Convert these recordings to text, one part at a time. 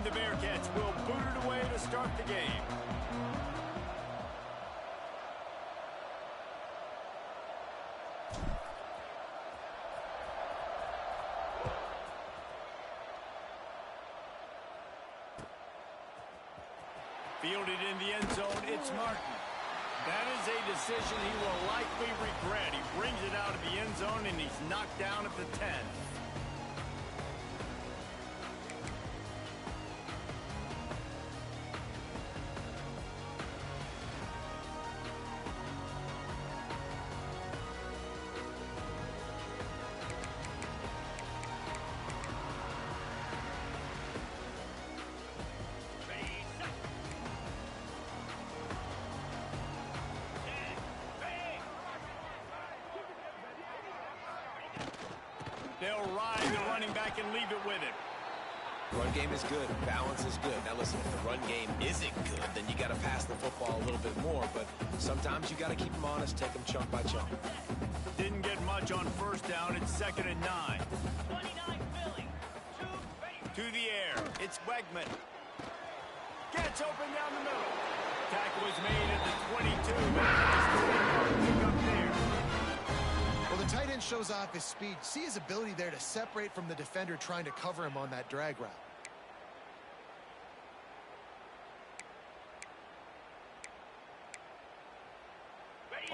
And the Bearcats will boot it away to start the game. Fielded in the end zone, it's Martin. That is a decision he will likely regret. He brings it out of the end zone, and he's knocked down at the 10. They'll ride the running back and leave it with him. Run game is good. Balance is good. Now listen, if the run game isn't good, then you got to pass the football a little bit more. But sometimes you got to keep them honest, take them chunk by chunk. Didn't get much on first down. It's 2nd and 9. 29 Philly. To the air. It's Wegman. Gets open down the middle. Tackle was made at the 22. Pick up there. Well, the tight end shows off his speed. See his ability there to separate from the defender trying to cover him on that drag route.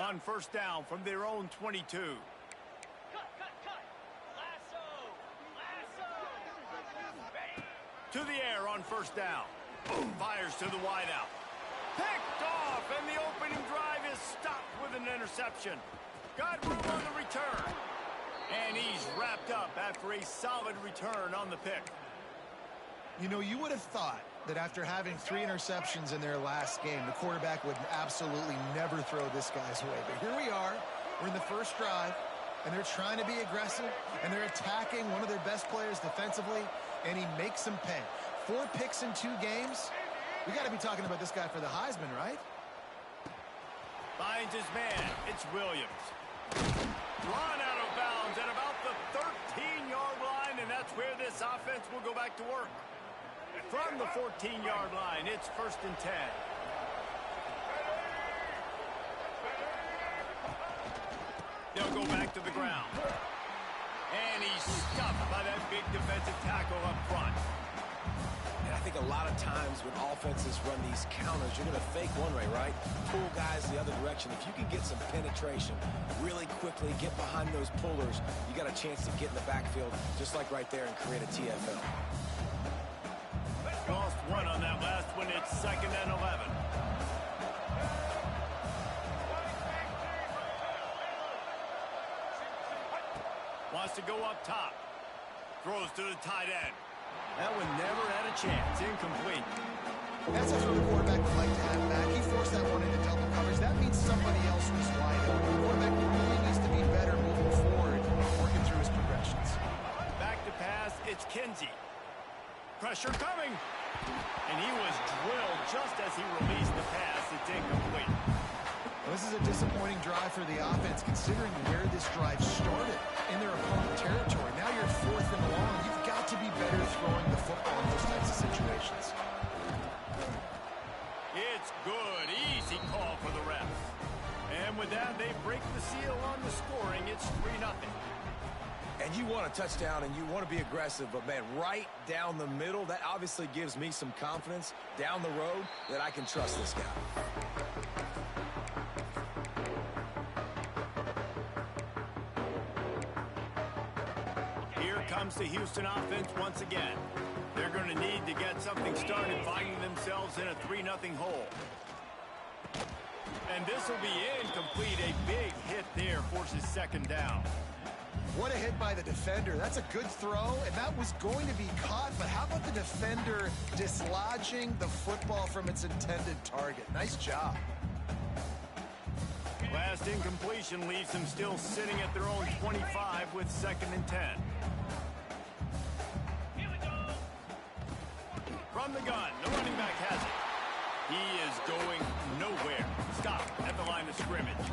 On first down from their own 22. Cut. Lasso. To the air on first down. Fires to the wideout. Picked off, and the opening drive is stopped with an interception. Got room on the return. And he's wrapped up after a solid return on the pick. You know, you would have thought that after having 3 interceptions in their last game, the quarterback would absolutely never throw this guy's way. But here we are. We're in the first drive, and they're trying to be aggressive, and they're attacking one of their best players defensively, and he makes them pay. 4 picks in 2 games. We got to be talking about this guy for the Heisman, right? Finds his man. It's Williams. Run out of bounds at about the 13-yard line, and that's where this offense will go back to work. From the 14-yard line, it's 1st and 10. They'll go back to the ground. And he's stuffed by that big defensive tackle up front. And I think a lot of times when offenses run these counters, you're going to fake one way, right? Pull guys the other direction. If you can get some penetration really quickly, get behind those pullers, you got a chance to get in the backfield just like right there and create a TFL. Lost one on that last one. It's 2nd and 11. Wants to go up top. Throws to the tight end. That one never had a chance. Incomplete. That's a throw the quarterback would like to have back. He forced that one into double coverage. That means somebody else was wide open. The quarterback really needs to be better moving forward, working through his progressions. Back to pass. It's Kinsey. Pressure coming. And he was drilled just as he released the pass. It's incomplete. Well, this is a disappointing drive for the offense, considering where this drive started in their opponent territory. Now you're 4th and long. You've got to be better throwing the football in those types of situations. It's good. Easy call for the refs. And with that, they break the seal on the scoring. It's 3-0. And you want a touchdown and you want to be aggressive, but man, right down the middle, that obviously gives me some confidence down the road that I can trust this guy. Here comes the Houston offense once again. They're going to need to get something started, finding themselves in a 3-0 hole. And this will be incomplete. A big hit there forces 2nd down. What a hit by the defender. That's a good throw, and that was going to be caught, but how about the defender dislodging the football from its intended target? Nice job. Last incompletion leaves them still sitting at their own 25 with 2nd and 10. From the gun, the running back has it. He is going nowhere. Stop at the line of scrimmage.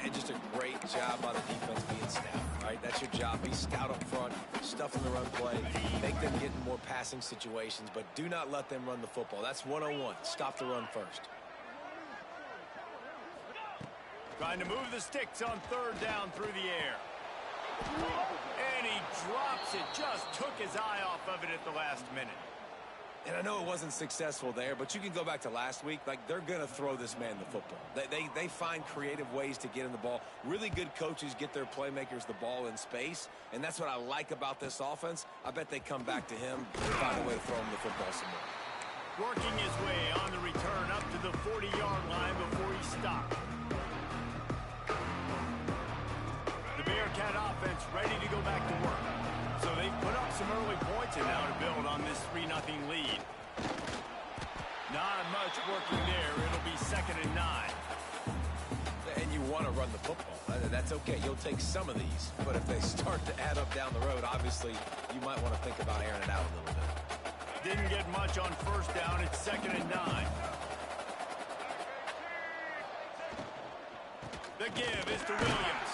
And just a great job by the defense being snapped, right? right? That's your job. Be stout up front, stuff in the run play, make them get in more passing situations, but do not let them run the football. That's 101. Stop the run first. Trying to move the sticks on third down through the air. And he drops it. Just took his eye off of it at the last minute. And I know it wasn't successful there, but you can go back to last week. Like, they're going to throw this man the football. They find creative ways to get him the ball. Really good coaches get their playmakers the ball in space, and that's what I like about this offense. I bet they come back to him and find a way to throw him the football some more. Working his way on the return up to the 40-yard line before he stopped. The Bearcat offense ready to go back to work. So they've put up some early points and now to build on this 3-0 lead. Not much working there. It'll be 2nd and 9. And you want to run the football. That's okay. You'll take some of these. But if they start to add up down the road, obviously you might want to think about airing it out a little bit. Didn't get much on first down. It's 2nd and 9. The give is to Williams.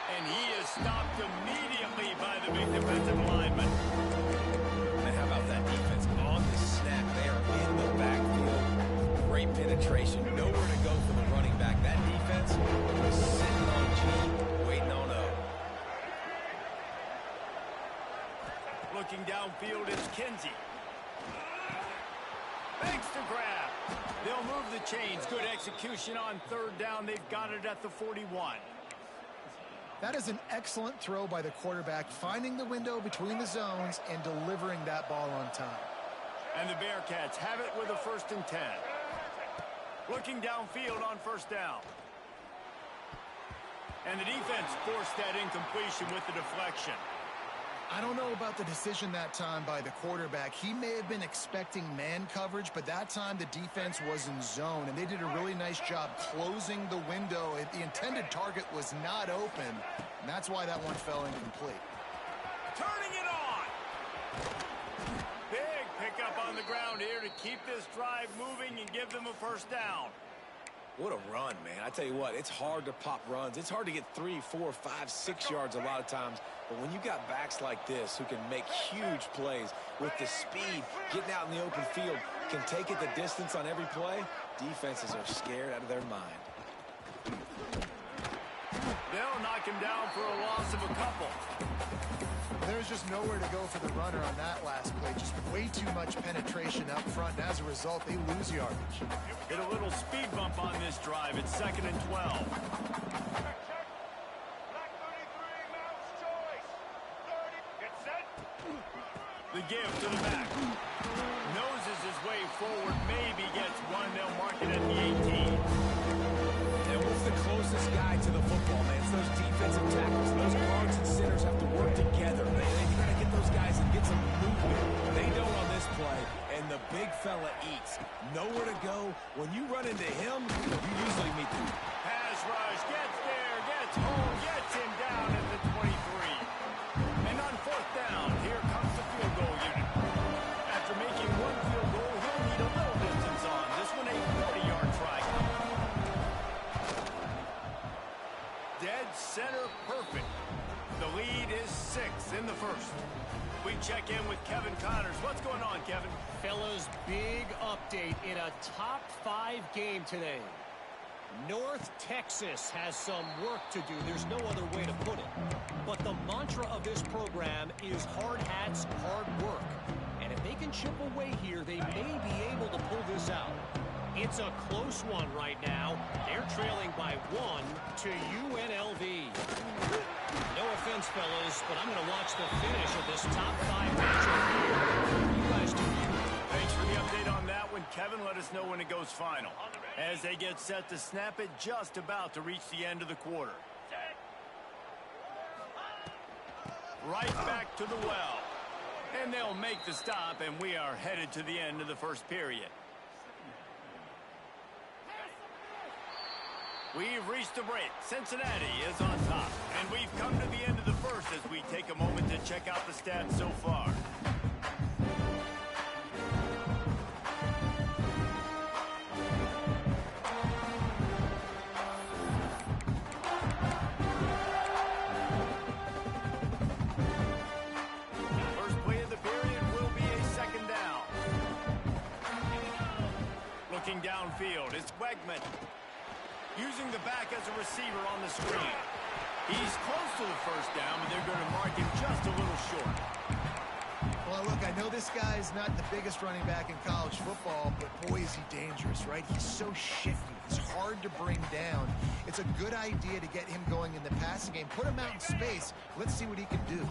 And he is stopped immediately by the big defensive lineman. And how about that defense? On the snap, they are in the backfield. Great penetration. Nowhere to go for the running back. That defense was sitting on G, waiting on O. Looking downfield, it's Kinsey. Thanks to grab. They'll move the chains. Good execution on third down. They've got it at the 41. That is an excellent throw by the quarterback, finding the window between the zones and delivering that ball on time. And the Bearcats have it with a 1st and 10. Looking downfield on first down. And the defense forced that incompletion with the deflection. I don't know about the decision that time by the quarterback. He may have been expecting man coverage, but that time the defense was in zone, and they did a really nice job closing the window. The intended target was not open, and that's why that one fell incomplete. Turning it on. Big pickup on the ground here to keep this drive moving and give them a 1st down. What a run, man. I tell you what, it's hard to pop runs. It's hard to get 3, 4, 5, 6 yards a lot of times. But when you got backs like this who can make huge plays with the speed, getting out in the open field, can take it the distance on every play, defenses are scared out of their mind. They'll knock him down for a loss of a couple. There's just nowhere to go for the runner on that last play. Just way too much penetration up front, and as a result, they lose yardage. Hit a little speed bump on this drive. It's 2nd and 12. The give to the back. Noses his way forward. Maybe gets one. They'll mark it at the 18. And what's the closest guy to the football, man? It's those defensive tackles. Those guards and centers have to work together. They got to get those guys and get some movement. They don't on this play, and the big fella eats. Nowhere to go. When you run into him, you usually meet them. Pass rush. Gets there. Gets home. Gets him down at the 23. And on 4th down, here comes the field goal unit. After making one field goal, he'll need a little distance on. This one a 40-yard try. Dead center perfect. The lead is 6 in the 1st. We check in with Kevin Connors. What's going on, Kevin? Fellas, big update in a top 5 game today. North Texas has some work to do. There's no other way to put it. But the mantra of this program is hard hats, hard work. And if they can chip away here, they may be able to pull this out. It's a close one right now. They're trailing by 1 to UNLV. No offense, fellas, but I'm going to watch the finish of this top 5 matchup. You guys do you. Thanks for the update on that one, Kevin. Let us know when it goes final. As they get set to snap it, just about to reach the end of the quarter. Right back to the well. And they'll make the stop, and we are headed to the end of the 1st period. We've reached a break. Cincinnati is on top. And we've come to the end of the 1st as we take a moment to check out the stats so far. field. It's Wegman. Using the back as a receiver on the screen. He's close to the first down, but they're going to mark him just a little short. Well, look, I know this guy's not the biggest running back in college football, but boy, is he dangerous, right? He's so shifty. He's hard to bring down. It's a good idea to get him going in the passing game. Put him out in space. Let's see what he can do.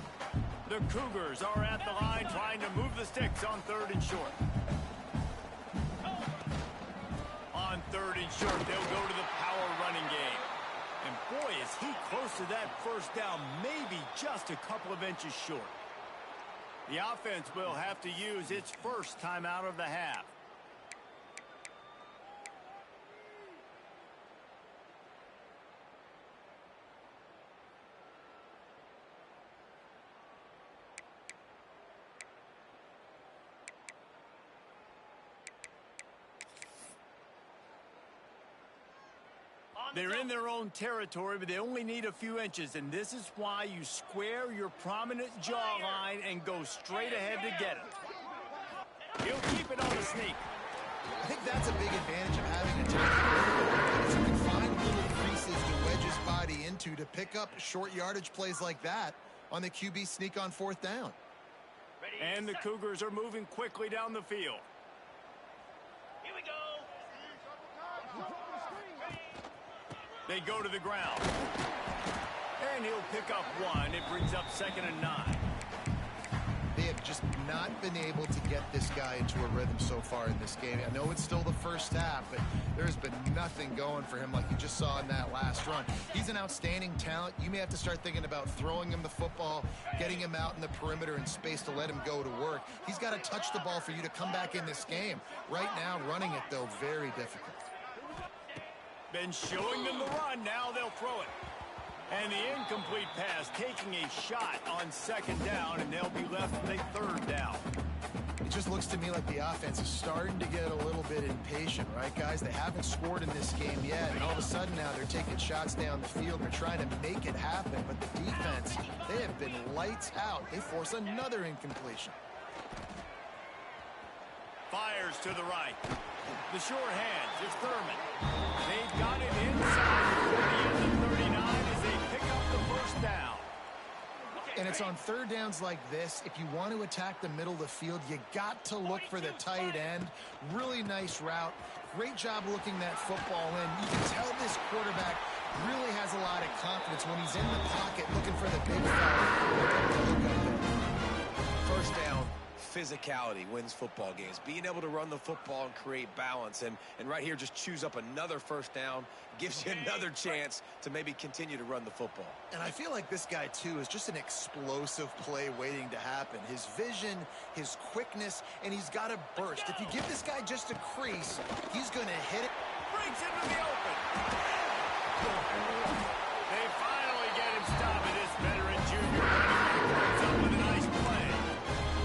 The Cougars are at the line trying to move the sticks on 3rd and short. On 3rd and short, they'll go to the power running game. And boy, is he close to that first down, maybe just a couple of inches short. The offense will have to use its first timeout of the half. They're in their own territory, but they only need a few inches, and this is why you square your prominent jawline and go straight ahead to get it. He'll keep it on the sneak. I think that's a big advantage of having a tight end. You can find little creases to wedge his body into to pick up short yardage plays like that on the QB sneak on 4th down. And the Cougars are moving quickly down the field. Here we go. They go to the ground. And he'll pick up 1. It brings up 2nd and 9. They have just not been able to get this guy into a rhythm so far in this game. I know it's still the first half, but there's been nothing going for him like you just saw in that last run. He's an outstanding talent. You may have to start thinking about throwing him the football, getting him out in the perimeter in space to let him go to work. He's got to touch the ball for you to come back in this game. Right now, running it, though, very difficult. Been showing them the run. Now they'll throw it. And the incomplete pass taking a shot on 2nd down, and they'll be left with a 3rd down. It just looks to me like the offense is starting to get a little bit impatient, right, guys? They haven't scored in this game yet, and all of a sudden now they're taking shots down the field. They're trying to make it happen, but the defense, they have been lights out. They force another incompletion. Fires to the right. The short hands. It's Thurman. They've got it inside the 40 and the 39 as they pick up the first down. And it's on 3rd downs like this. If you want to attack the middle of the field, you got to look for the tight end. Really nice route. Great job looking that football in. You can tell this quarterback really has a lot of confidence when he's in the pocket looking for the big fella. First down, physicality wins football games. Being able to run the football and create balance. And right here, just choose up another first down. Gives you another chance to maybe continue to run the football. And I feel like this guy, too, is just an explosive play waiting to happen. His vision, his quickness, and he's got a burst. If you give this guy just a crease, he's going to hit it. Brings into the open. They finally get him stopped. This veteran junior running back comes up with a nice play.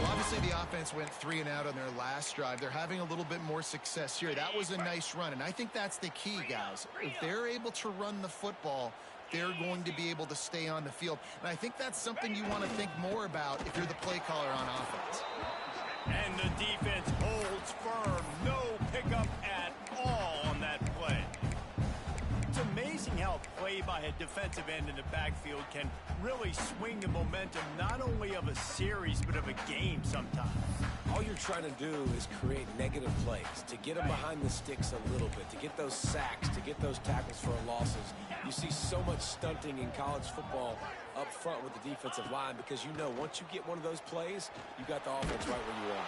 Well, obviously, the offense went 3 and out on their last drive. They're having a little bit more success here. That was a nice run, and I think that's the key, guys. If they're able to run the football, they're going to be able to stay on the field. And I think that's something you want to think more about if you're the play caller on offense. And the defense holds firm. No pickup at all on that play. It's amazing how play by a defensive end in the backfield can really swing the momentum not only of a series but of a game sometimes. All you're trying to do is create negative plays, to get them behind the sticks a little bit, to get those sacks, to get those tackles for losses. You see so much stunting in college football up front with the defensive line because you know once you get one of those plays, you got the offense right where you are.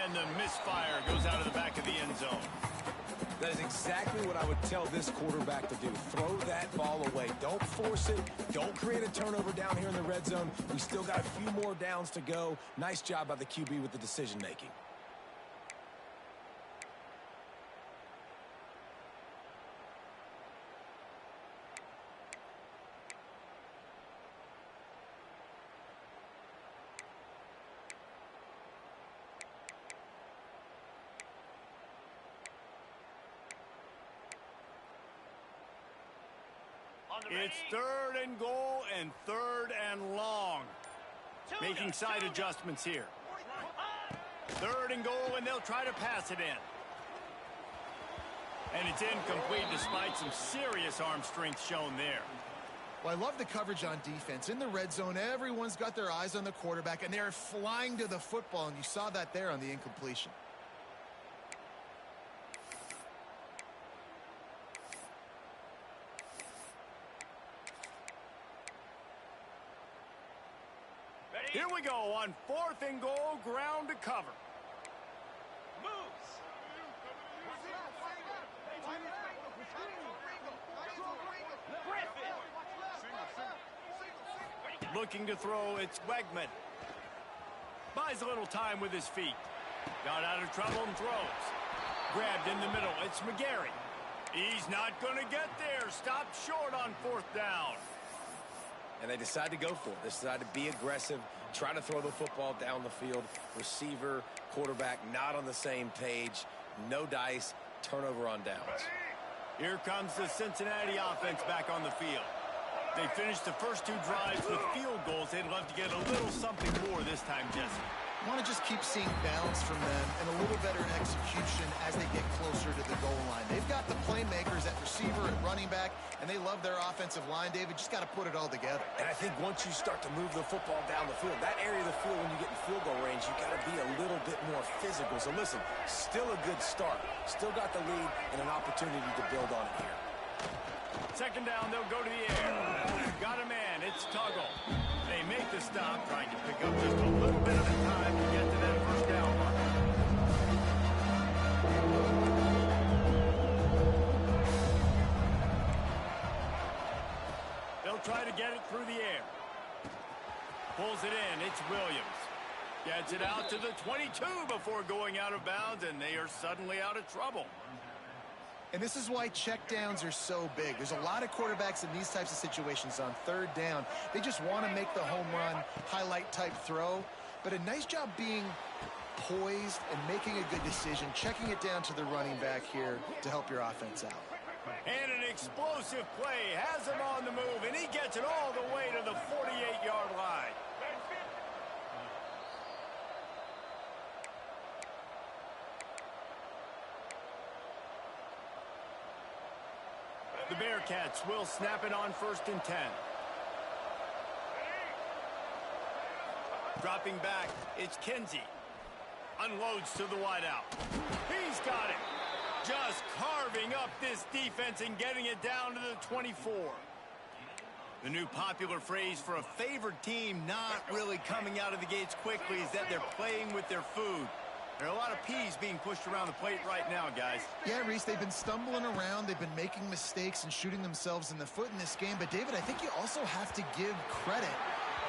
And the misfire goes out of the back of the end zone. That is exactly what I would tell this quarterback to do. Throw that ball away. Don't force it. Don't create a turnover down here in the red zone. We still got a few more downs to go. Nice job by the QB with the decision making. It's 3rd and goal and 3rd and long. Making side adjustments here. 3rd and goal, and they'll try to pass it in. And it's incomplete despite some serious arm strength shown there. Well, I love the coverage on defense. In the red zone, everyone's got their eyes on the quarterback, and they're flying to the football, and you saw that there on the incompletion. Here we go on 4th and goal, ground to cover. Moves. Griffin. Looking to throw, it's Wegman. Buys a little time with his feet. Got out of trouble and throws. Grabbed in the middle, it's McGarry. He's not going to get there. Stopped short on 4th down. And they decide to go for it. They decide to be aggressive, try to throw the football down the field. Receiver, quarterback, not on the same page. No dice, turnover on downs. Here comes the Cincinnati offense back on the field. They finished the first 2 drives with field goals. They'd love to get a little something more this time, Jesse. I want to just keep seeing balance from them and a little better execution as they get closer to the goal line. They've got the playmakers at receiver and running back, and they love their offensive line, David. Just got to put it all together. And I think once you start to move the football down the field, that area of the field when you get in field goal range, you got to be a little bit more physical. So listen, still a good start. Still got the lead and an opportunity to build on it here. 2nd down, they'll go to the air. Got a man, it's Tuggle. They make the stop, trying to pick up just a little bit of the time to get to that 1st down mark. They'll try to get it through the air. Pulls it in, it's Williams. Gets it out to the 22 before going out of bounds, and they are suddenly out of trouble. And this is why checkdowns are so big. There's a lot of quarterbacks in these types of situations on 3rd down. They just want to make the home run, highlight type throw. But a nice job being poised and making a good decision, checking it down to the running back here to help your offense out. And an explosive play has him on the move, and he gets it all the way to the 48-yard line. The Bearcats will snap it on 1st and 10. Dropping back, it's Kinsey. Unloads to the wideout. He's got it. Just carving up this defense and getting it down to the 24. The new popular phrase for a favored team not really coming out of the gates quickly is that they're playing with their food. There are a lot of peas being pushed around the plate right now, guys. Yeah, Reese, they've been stumbling around. They've been making mistakes and shooting themselves in the foot in this game. But, David, I think you also have to give credit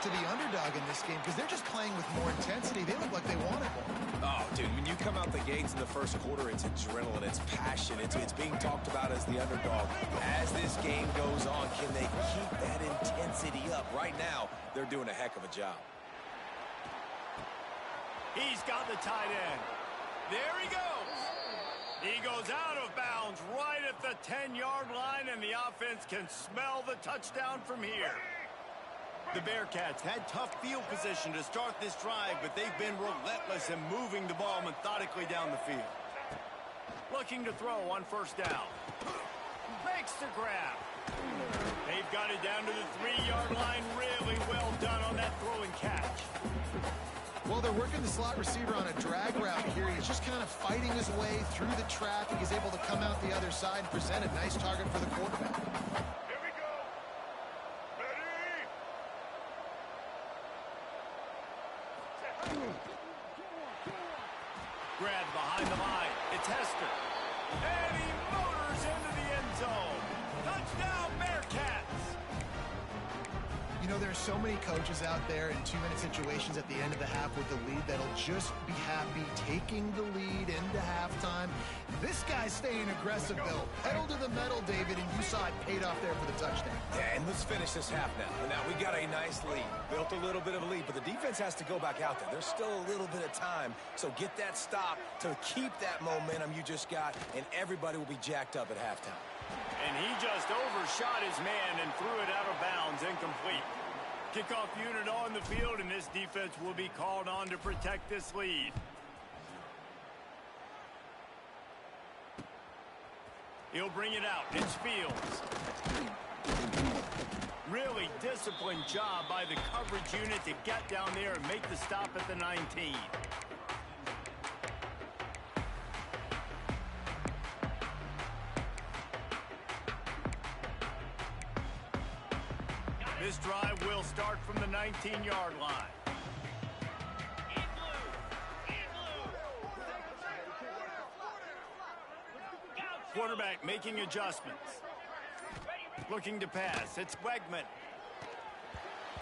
to the underdog in this game because they're just playing with more intensity. They look like they want it more. Oh, dude, when you come out the gates in the 1st quarter, it's adrenaline, it's passion, it's being talked about as the underdog. As this game goes on, can they keep that intensity up? Right now, they're doing a heck of a job. He's got the tight end. There he goes. He goes out of bounds right at the 10-yard line, and the offense can smell the touchdown from here. The Bearcats had tough field position to start this drive, but they've been relentless in moving the ball methodically down the field. Looking to throw on 1st down. Makes the grab. They've got it down to the 3-yard line. Really well done on that throw and catch. Well, they're working the slot receiver on a drag route here. He's just kind of fighting his way through the traffic. He's able to come out the other side and present a nice target for the quarterback. Here we go. Ready? Grab behind the line. It's Hester. And he motors into the end zone. Touchdown, Bearcats! You know, there are so many coaches out there in 2-minute situations at the end of the half with the lead that'll just be happy taking the lead into halftime. This guy's staying aggressive, Bill. Pedal to the metal, David, and you saw it paid off there for the touchdown. Yeah, and let's finish this half now. Now, we got a nice lead. Built a little bit of a lead, but the defense has to go back out there. There's still a little bit of time, so get that stop to keep that momentum you just got, and everybody will be jacked up at halftime. And he just overshot his man and threw it out of bounds, incomplete. Kickoff unit on the field, and this defense will be called on to protect this lead. He'll bring it out. It's Fields. Really disciplined job by the coverage unit to get down there and make the stop at the 19. This drive will start from the 19-yard line. Quarterback making adjustments. Looking to pass. It's Wegman.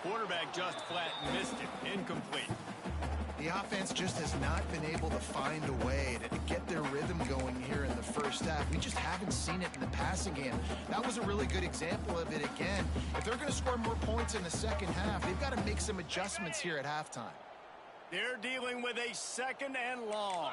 Quarterback just flat missed it. Incomplete. The offense just has not been able to find a way to get their rhythm going here in the first half. We just haven't seen it in the passing game. That was a really good example of it again. If they're going to score more points in the second half, they've got to make some adjustments here at halftime. They're dealing with a second and long.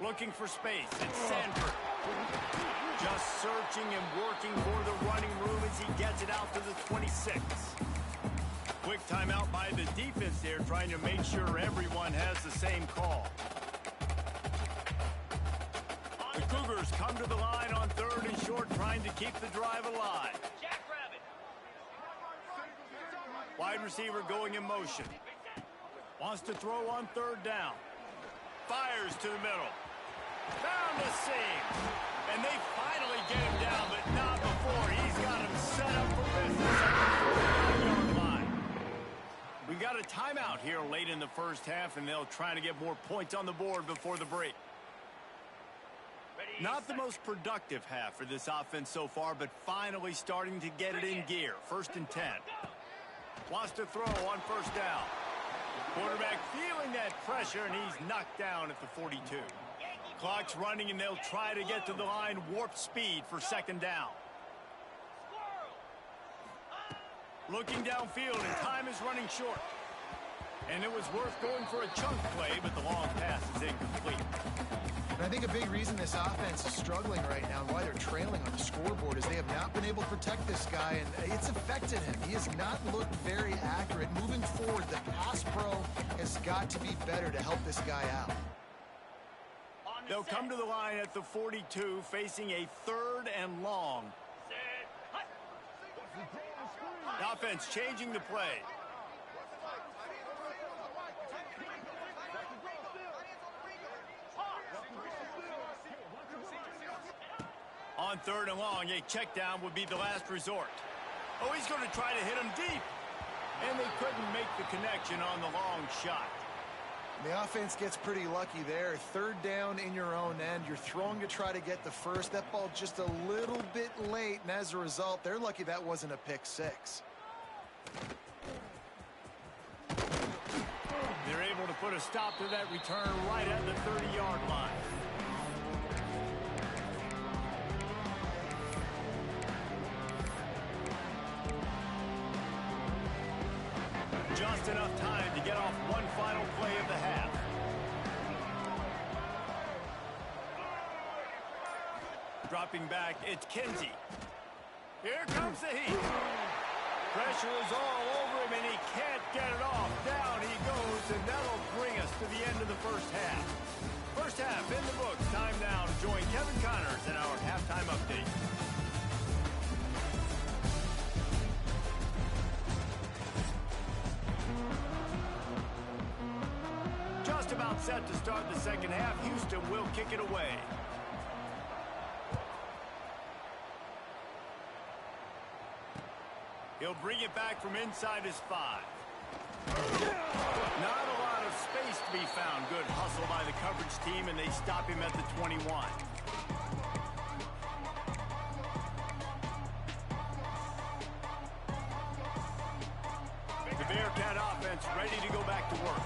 Looking for space. It's Sanford. Just searching and working for the running room as he gets it out to the 26. Quick timeout by the defense there, trying to make sure everyone has the same call. The Cougars come to the line on 3rd and short, trying to keep the drive alive. Wide receiver going in motion. Wants to throw on 3rd down. Fires to the middle. Found the seam. And they finally get him down, but not before. He's got him set up for business at the 49-yard line. We got a timeout here late in the first half, and they'll try to get more points on the board before the break. Not the most productive half for this offense so far, but finally starting to get it in gear. 1st and 10. Wants to throw on 1st down. Quarterback feeling that pressure, and he's knocked down at the 42. Clock's running, and they'll try to get to the line warp speed for 2nd down. Looking downfield, and time is running short. And it was worth going for a chunk play, but the long pass is incomplete. And I think a big reason this offense is struggling right now and why they're trailing on the scoreboard is they have not been able to protect this guy, and it's affected him. He has not looked very accurate. Moving forward, the pass pro has got to be better to help this guy out. They'll come to the line at the 42, facing a 3rd and long. The offense changing the play. On 3rd and long, a check down would be the last resort. Oh, he's going to try to hit him deep. And they couldn't make the connection on the long shot. The offense gets pretty lucky there. 3rd down in your own end. You're throwing to try to get the first. That ball just a little bit late, and as a result, they're lucky that wasn't a pick 6. They're able to put a stop to that return right at the 30-yard line. Just enough time to get off one final play of the half. Dropping back, it's Kinsey. Here comes the heat. Pressure is all over him, and he can't get it off. Down he goes, and that'll bring us to the end of the first half. First half in the books. Time now to join Kevin Connors in our halftime update. Just about set to start the second half. Houston will kick it away. He'll bring it back from inside his 5. Not a lot of space to be found. Good hustle by the coverage team, and they stop him at the 21. The Bearcat offense ready to go back to work.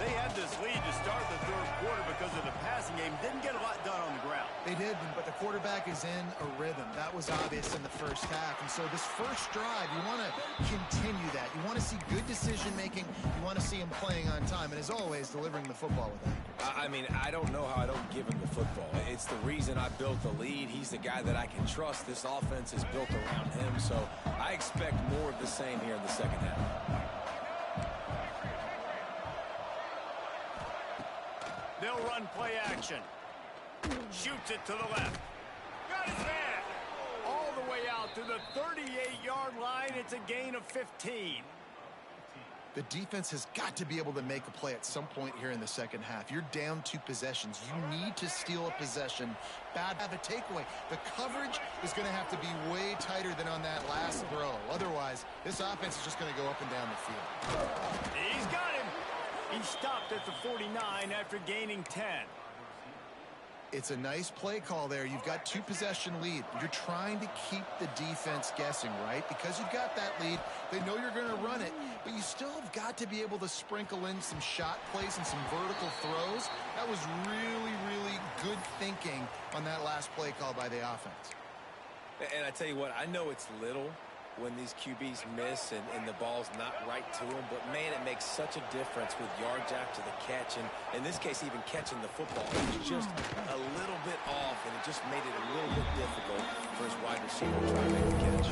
They had this lead to start the third quarter because of the passing game. Didn't get a lot done on the ground. They did, but the quarterback is in a rhythm. That was obvious in the first half. And so this first drive, you want to continue that. You want to see good decision-making. You want to see him playing on time. And as always, delivering the football with accuracy. I mean, I don't know how I don't give him the football. It's the reason I built the lead. He's the guy that I can trust. This offense is built around him. So I expect more of the same here in the second half. They'll run play action. Shoots it to the left. Got his man. All the way out to the 38-yard line. It's a gain of 15. The defense has got to be able to make a play at some point here in the second half. You're down 2 possessions. You need to steal a possession. Bad have a takeaway. The coverage is going to have to be way tighter than on that last throw. Otherwise, this offense is just going to go up and down the field. He's got him. He stopped at the 49 after gaining 10. It's a nice play call there. You've got 2 possession lead. You're trying to keep the defense guessing, right? Because you've got that lead, they know you're going to run it, but you still have got to be able to sprinkle in some shot plays and some vertical throws. That was really, really good thinking on that last play call by the offense. And I tell you what, I know it's little when these QBs miss and the ball's not right to them, but man, it makes such a difference with yards after the catch, and in this case, even catching the football. It was just a little bit off, and it just made it a little bit difficult for his wide receiver to try to make the catch.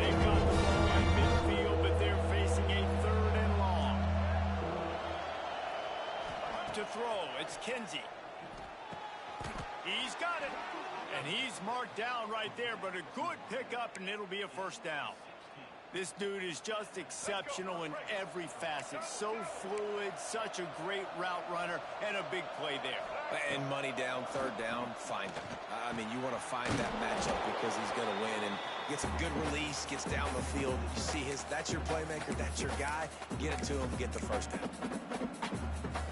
They've got the ball in midfield, but they're facing a 3rd and long. To throw, it's Kinsey. He's got it. And he's marked down right there, but a good pickup, and it'll be a first down. This dude is just exceptional in every facet. So fluid, such a great route runner, and a big play there. And money down, 3rd down, find him. I mean, you want to find that matchup because he's going to win and gets a good release, gets down the field. You see that's your playmaker, that's your guy. Get it to him, get the first down.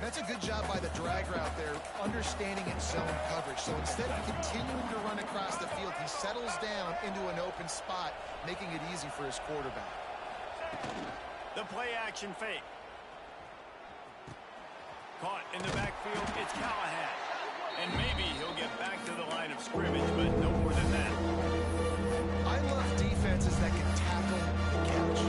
That's a good job by the drag route there, understanding its zone coverage. So instead of continuing to run across the field, he settles down into an open spot, making it easy for his quarterback. The play-action fake. Caught in the backfield, it's Callahan. And maybe he'll get back to the line of scrimmage, but no more than that. I love defenses that can tackle the catch.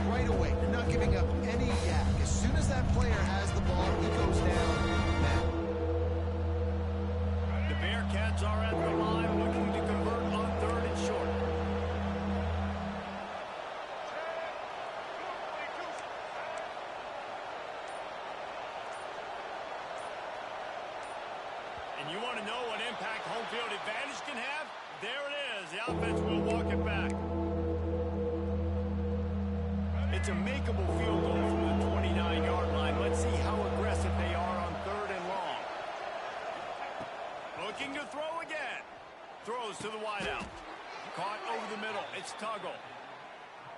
Right away, you're not giving up any yak. As soon as that player has the ball, he goes down now. The Bearcats are at the line looking to convert on 3rd and short. And you want to know what impact home field advantage can have? There it is. The offense will walk it back. It's a makeable field goal from the 29-yard line. Let's see how aggressive they are on 3rd and long. Looking to throw again. Throws to the wideout. Caught over the middle. It's Tuggle.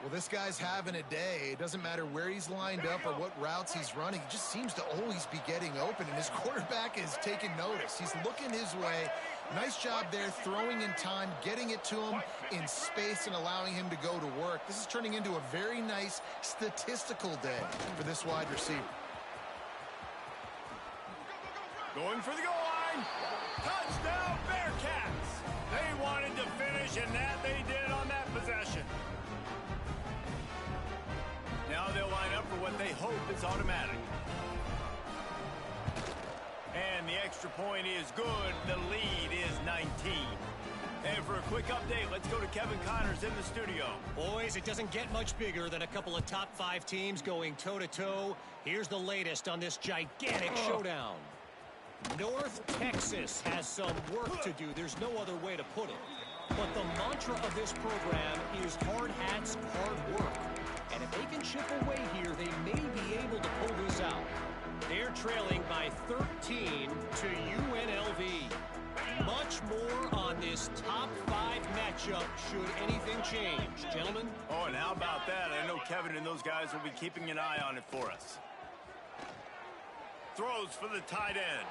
Well, this guy's having a day. It doesn't matter where he's lined up or what routes he's running. He just seems to always be getting open, and his quarterback is taking notice. He's looking his way. Nice job there, throwing in time, getting it to him in space and allowing him to go to work. This is turning into a very nice statistical day for this wide receiver. Going for the goal line. Touchdown, Bearcats. They wanted to finish, and that they did on that possession. Now they'll line up for what they hope is automatic. And the extra point is good. The lead is 19. And for a quick update, let's go to Kevin Connors in the studio. Boys, it doesn't get much bigger than a couple of top 5 teams going toe-to-toe. Here's the latest on this gigantic showdown. North Texas has some work to do. There's no other way to put it. But the mantra of this program is hard hats, hard work. And if they can chip away here, they may be able to pull this out. They're trailing by 13 to UNLV. Much more on this top 5 matchup should anything change. Gentlemen? Oh, and how about that? I know Kevin and those guys will be keeping an eye on it for us. Throws for the tight end.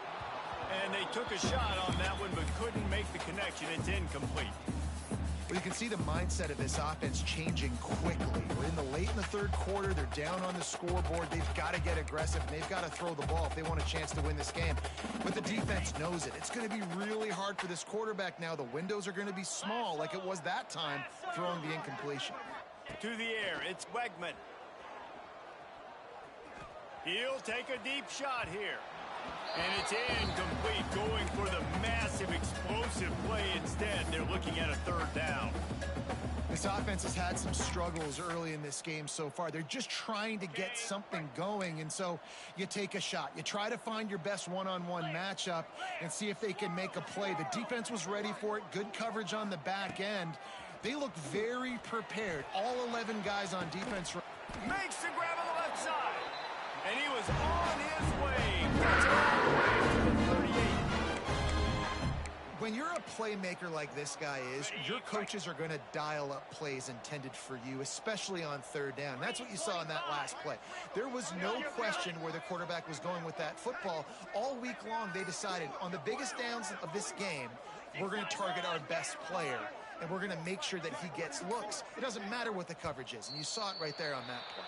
And they took a shot on that one, but couldn't make the connection. It's incomplete. Well, you can see the mindset of this offense changing quickly. We're late in the third quarter. They're down on the scoreboard. They've got to get aggressive, and they've got to throw the ball if they want a chance to win this game. But the defense knows it. It's going to be really hard for this quarterback now. The windows are going to be small like it was that time throwing the incompletion. To the air, it's Wegman. He'll take a deep shot here. And it's incomplete, going for the massive explosive play instead. They're looking at a third down. This offense has had some struggles early in this game so far. They're just trying to get something going, and so you take a shot. You try to find your best one-on-one matchup and see if they can make a play. The defense was ready for it. Good coverage on the back end. They look very prepared. All 11 guys on defense. Makes the grab on the left side. And he was on his way. Gets it all the way to the 38. When you're a playmaker like this guy is, your coaches are going to dial up plays intended for you, especially on third down. That's what you saw in that last play. There was no question where the quarterback was going with that football. All week long, they decided on the biggest downs of this game, we're going to target our best player, and we're going to make sure that he gets looks. It doesn't matter what the coverage is, and you saw it right there on that play.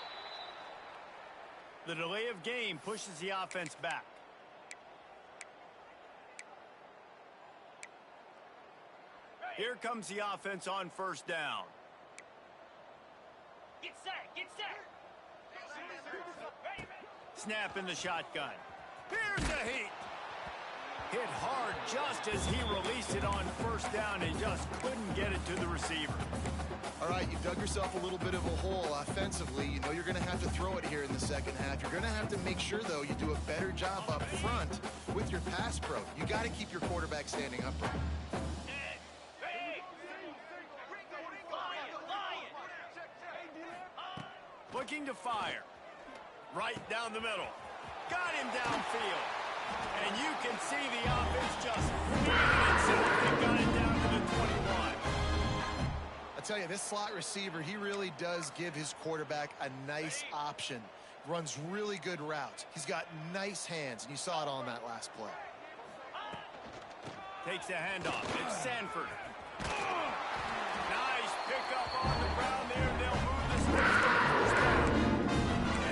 The delay of game pushes the offense back. Here comes the offense on first down. Get set, get set. Snap in the shotgun. Here's the heat. Hit hard just as he released it on first down and just couldn't get it to the receiver. All right, you've dug yourself a little bit of a hole offensively. You know you're going to have to throw it here in the second half. You're going to have to make sure, though, you do a better job up front with your pass pro. You got to keep your quarterback standing upright. Looking to fire. Right down the middle. Got him downfield. And you can see the offense just feeding itself. They got it down to the 21. I tell you, this slot receiver, he really does give his quarterback a nice option. Runs really good routes. He's got nice hands, and you saw it on that last play. Takes the handoff. It's Sanford. Nice pickup on the ground there. They'll move the sticks to the first down.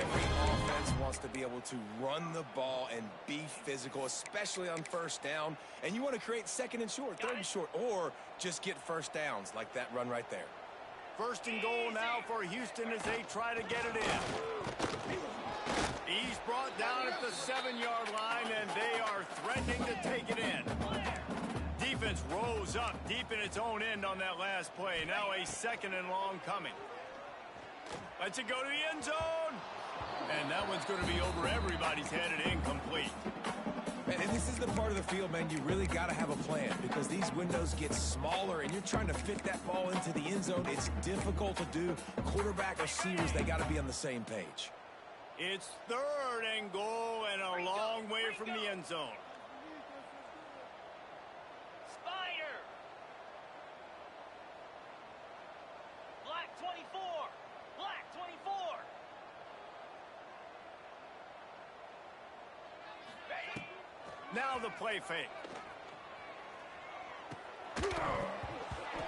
Every offense wants to be able to run the ball and be physical, especially on first down. And you want to create second and short, third and short, or just get first downs like that run right there. First and goal now for Houston as they try to get it in. He's brought down at the 7-yard line, and they are threatening to take it in. Defense rose up deep in its own end on that last play. Now a second and long coming. Lets it go to the end zone. And that one's going to be over everybody's head and incomplete. And this is the part of the field, man, you really got to have a plan because these windows get smaller and you're trying to fit that ball into the end zone. It's difficult to do. Quarterback, receivers, they got to be on the same page. It's third and goal and a long way from the end zone. Spider. Black 24. Black 24. Now the play fake.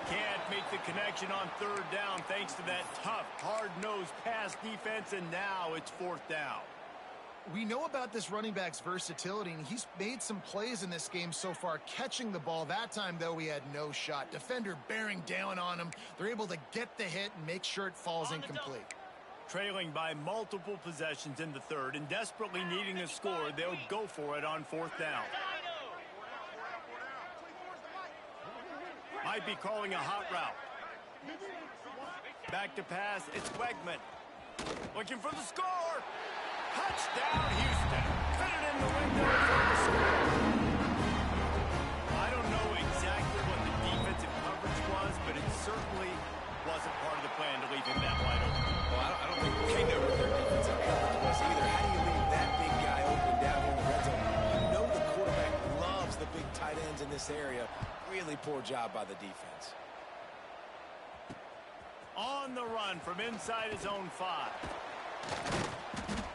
Can't make the connection on third down thanks to that tough, hard-nosed pass defense, and now it's fourth down. We know about this running back's versatility, and he's made some plays in this game so far, catching the ball. That time, though, he had no shot. Defender bearing down on him. They're able to get the hit and make sure it falls incomplete. Trailing by multiple possessions in the third and desperately needing a score, they'll go for it on fourth down. Might be calling a hot route. Back to pass, it's Wegman. Looking for the score. Touchdown, Houston. Cut it in the window for the score. I don't know exactly what the defensive coverage was, but it certainly wasn't part of the plan to leave him that wide open. Well, I don't think they know what their defensive coverage was either. How do you leave that big guy open down here in the red zone? You know the quarterback loves the big tight ends in this area. Really poor job by the defense. On the run from inside his own 5.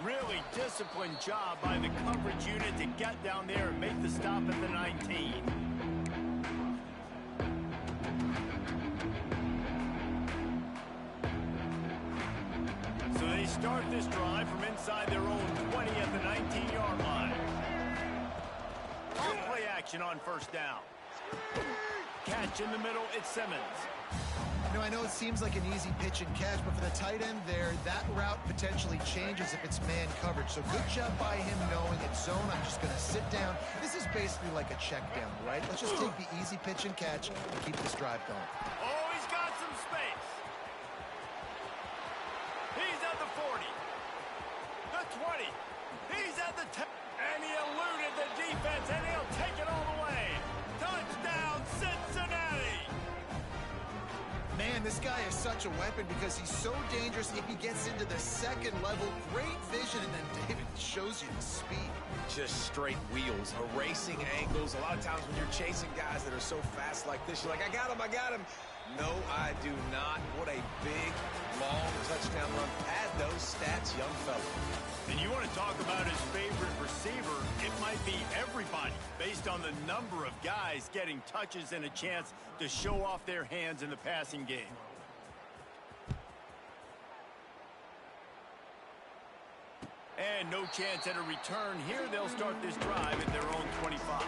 Really disciplined job by the coverage unit to get down there and make the stop at the 19. So they start this drive from inside their own 20 at the 19-yard line. Play action on first down. Catch in the middle, it's Simmons. You know, I know it seems like an easy pitch and catch, but for the tight end there, that route potentially changes if it's man coverage. So good job by him knowing it's zone. I'm just going to sit down. This is basically like a check down, right? Let's just take the easy pitch and catch and keep this drive going. Oh, he's got some space. He's at the 40. The 20. He's at the 10. And he eluded the defense, and he'll take it all the way. Touchdown, Cincinnati. Man, this guy is such a weapon because he's so dangerous if he gets into the second level. Great vision, and then David shows you the speed. Just straight wheels, erasing angles. A lot of times when you're chasing guys that are so fast like this, you're like, I got him, I got him. No, I do not. What a big, long touchdown run. Add those stats, young fella. And you want to talk about his favorite receiver, it might be everybody, based on the number of guys getting touches and a chance to show off their hands in the passing game. And no chance at a return here. They'll start this drive at their own 25.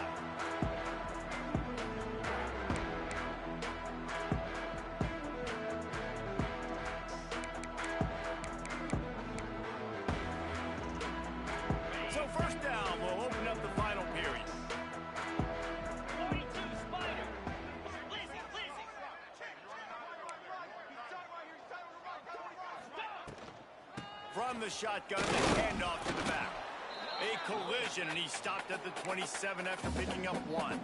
So first down will open up the final period. 42, Spider. Lizzie, Lizzie. From the shotgun, the handoff to the back. A collision, and he stopped at the 27 after picking up one.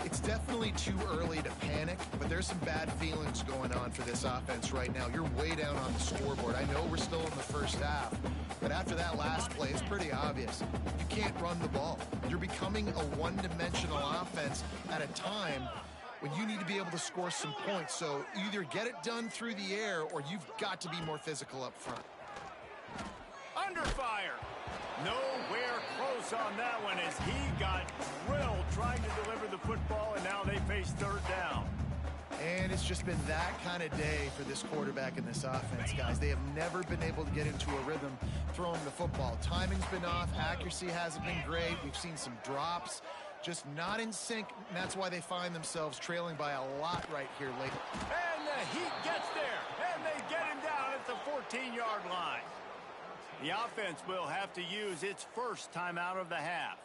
It's definitely too early to panic, but there's some bad feelings going on for this offense right now. You're way down on the scoreboard. I know we're still in the first half, but after that last play, it's pretty obvious. You can't run the ball. You're becoming a one-dimensional offense at a time when you need to be able to score some points. So either get it done through the air or you've got to be more physical up front. Under fire. Nowhere close on that one as he got drilled trying to deliver the football, and now they face third down. And it's just been that kind of day for this quarterback and this offense, guys. They have never been able to get into a rhythm throwing the football. Timing's been off. Accuracy hasn't been great. We've seen some drops. Just not in sync, and that's why they find themselves trailing by a lot right here late. And the Heat gets there, and they get him down at the 14-yard line. The offense will have to use its first timeout of the half.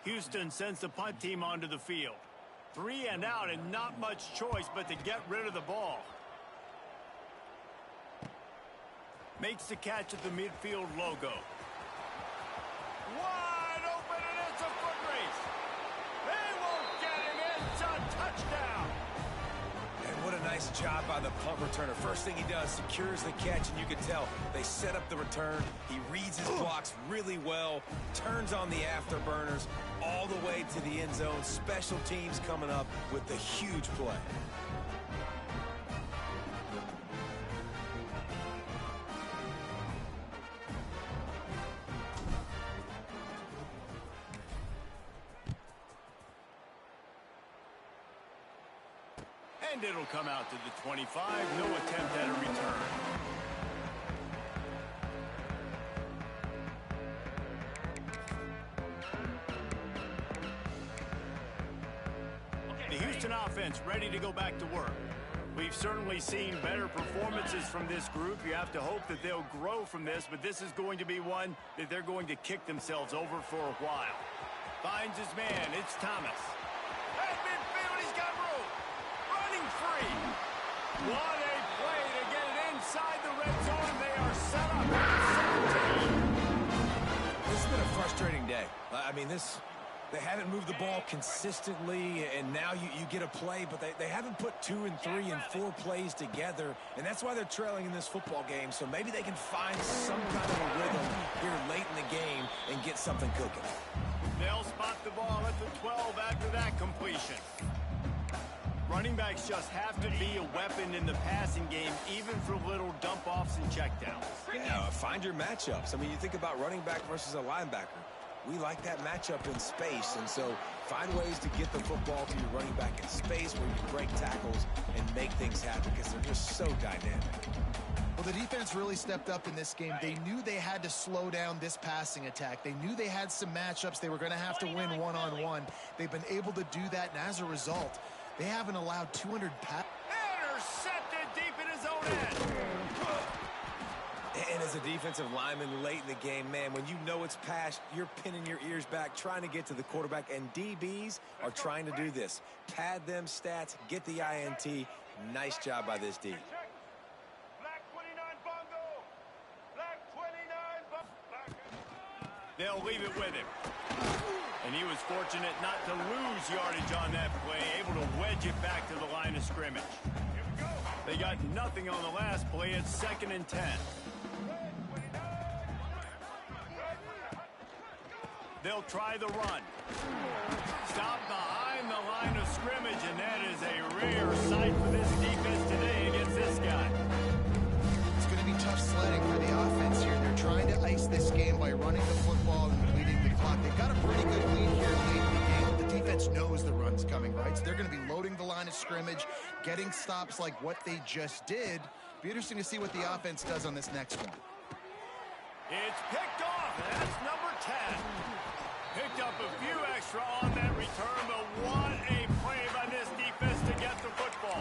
Houston sends the punt team onto the field. 3 and out, and not much choice but to get rid of the ball. Makes the catch at the midfield logo. Wide open, and it's a foot race. They won't get him. It's a touchdown. And what a nice job by the punt returner. First thing he does, secures the catch, and you can tell they set up the return. He reads his blocks really well, turns on the afterburners all the way to the end zone. Special teams coming up with the huge play. And it'll come out to the 25. No attempt at a return. The Houston offense ready to go back to work. We've certainly seen better performances from this group. You have to hope that they'll grow from this, but this is going to be one that they're going to kick themselves over for a while. Finds his man. It's Thomas. At midfield, he's got room. Running free. What a play to get it inside the red zone. They are set up at 17. This has been a frustrating day. I mean, they haven't moved the ball consistently, and now you get a play, but they haven't put 2 and 3 and 4 plays together, and that's why they're trailing in this football game. So maybe they can find some kind of a rhythm here late in the game and get something cooking. They'll spot the ball at the 12 after that completion. Running backs just have to be a weapon in the passing game, even for little dump-offs and checkdowns. Yeah, find your matchups. I mean, you think about running back versus a linebacker. We like that matchup in space, and so find ways to get the football to your running back in space where you break tackles and make things happen because they're just so dynamic. Well, the defense really stepped up in this game. They knew they had to slow down this passing attack. They knew they had some matchups they were going to have to win one-on-one. They've been able to do that, and as a result, they haven't allowed 200 passes. Intercepted deep in his own end. And as a defensive lineman late in the game, man, when you know it's past, you're pinning your ears back, trying to get to the quarterback, and DBs are trying to do this. Pad them stats, get the INT. Nice job by this D. They'll leave it with him. And he was fortunate not to lose yardage on that play, able to wedge it back to the line of scrimmage. They got nothing on the last play. It's 2nd and 10. They'll try the run. Stop behind the line of scrimmage, and that is a rare sight for this defense today against this guy. It's going to be tough sledding for the offense here. They're trying to ice this game by running the football and bleeding the clock. They've got a pretty good lead here late in the game, but the defense knows the run's coming, right? So they're going to be loading the line of scrimmage, getting stops like what they just did. Be interesting to see what the offense does on this next one. It's picked off, and that's number 10. Picked up a few extra on that return, but what a play by this defense to get the football.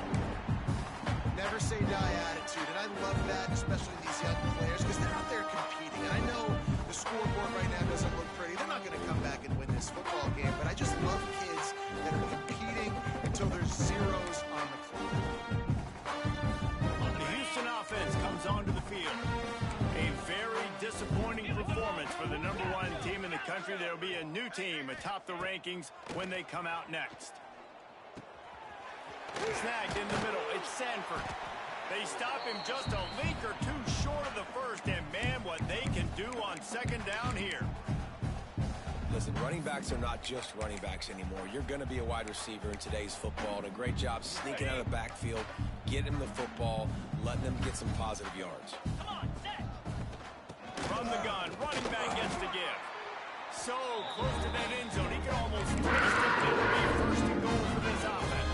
Never say die attitude, and I love that, especially these young players, because they're out there competing. And I know the scoreboard right now doesn't look pretty. They're not going to come back and win this football game, but I just love kids that are competing until there's zeros on the clock. The Houston offense comes onto the field. A very disappointing performance for the #1 team in the country. There will be a new team atop the rankings when they come out next. Snagged in the middle. It's Sanford. They stop him just a link or two short of the first, and man, what they can do on 2nd down here. Listen, running backs are not just running backs anymore. You're going to be a wide receiver in today's football. And a great job sneaking out of the backfield, getting the football, letting them get some positive yards. Come on, set. From the gun, running back gets the give. So close to that end zone, he can almost taste it. It will be 1st and goal for this offense.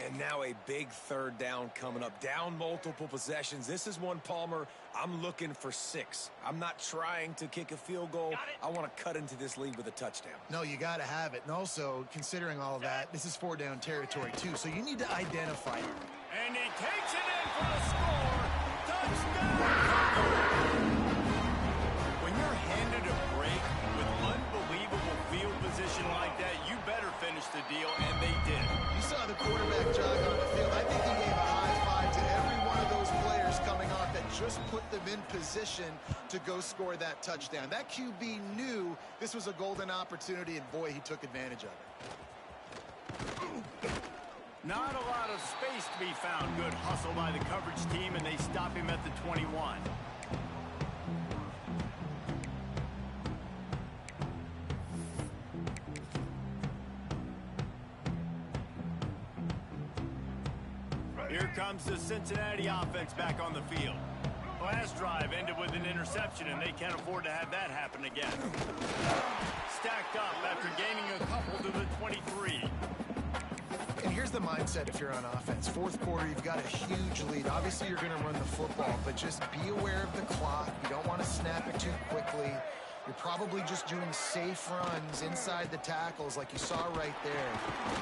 And now a big 3rd down coming up. Down multiple possessions. This is one, Palmer, I'm looking for 6. I'm not trying to kick a field goal. I want to cut into this lead with a touchdown. No, you got to have it. And also, considering all of that, this is 4-down territory, too. So you need to identify it. And he takes it in for the score. Touchdown! When you're handed a break with unbelievable field position like that, you better finish the deal, and they did. You saw the quarterback jog on the field. I think he gave a high five to every one of those players coming off that just put them in position to go score that touchdown. That QB knew this was a golden opportunity, and boy, he took advantage of it. Not a lot of space to be found. Good hustle by the coverage team, and they stop him at the 21. Here comes the Cincinnati offense back on the field. Last drive ended with an interception, and they can't afford to have that happen again. Stacked up after gaining a couple to the 23. And here's the mindset if you're on offense. 4th quarter, you've got a huge lead. Obviously, you're going to run the football, but just be aware of the clock. You don't want to snap it too quickly. You're probably just doing safe runs inside the tackles like you saw right there.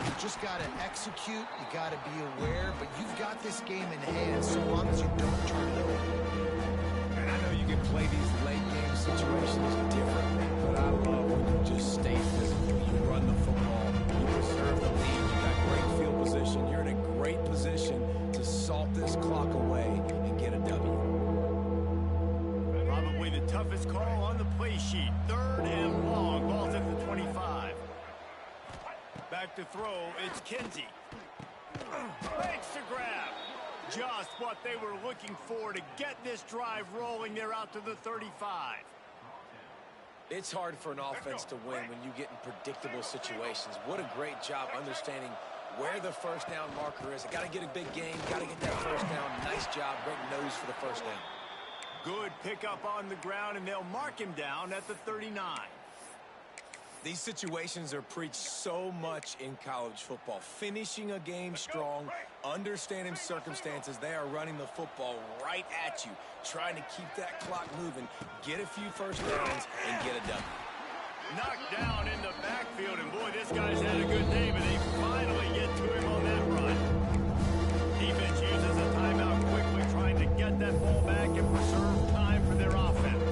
You just got to execute. You got to be aware, but you've got this game in hand so long as you don't turn it over. And I know you can play these late game situations differently, but I love when you just stay physical. You run the football. You preserve the lead. You got great field position. You're in a great position to salt this clock away and get a W. Probably the toughest call on the play sheet. 3rd and long. Ball's at the 25. Back to throw. It's Kinsey. Makes the grab. Just what they were looking for to get this drive rolling. They're out to the 35. It's hard for an offense to win when you get in predictable situations. What a great job understanding where the first down marker is. I got to get a big game, got to get that first down. Nice job, great nose for the first down. Good pickup on the ground, and they'll mark him down at the 39. These situations are preached so much in college football. Finishing a game strong, understanding circumstances. They are running the football right at you, trying to keep that clock moving, get a few first downs, and get a W. Knocked down in the backfield, and boy, this guy's had a good day, but they finally get to him on that run. Defense uses a timeout quickly, trying to get that ball back and preserve time for their offense.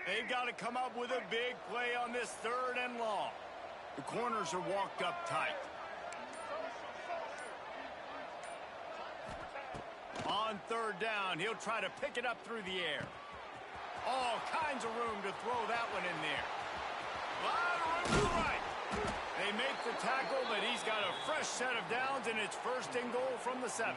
They've got to come up with a big play on this 3rd and long. The corners are walked up tight. On 3rd down, he'll try to pick it up through the air. All kinds of room to throw that one in there. A lot of room to the right. They make the tackle, but he's got a fresh set of downs, and it's 1st and goal from the 7.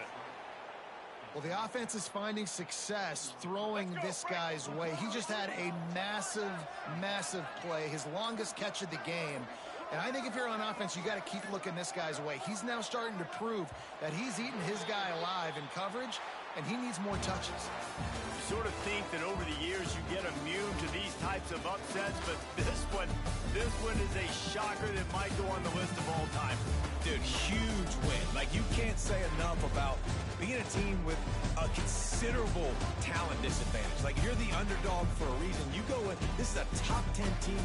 Well, the offense is finding success throwing this guy's way. He just had a massive, massive play, his longest catch of the game. And I think if you're on offense, you got to keep looking this guy's way. He's now starting to prove that he's eating his guy alive in coverage, and he needs more touches. You sort of think that over the years you get immune to these types of upsets, but this one is a shocker that might go on the list of all time. Dude, huge win. Like, you can't say enough about being a team with a considerable talent disadvantage. Like, you're the underdog for a reason. You go with, this is a top 10 team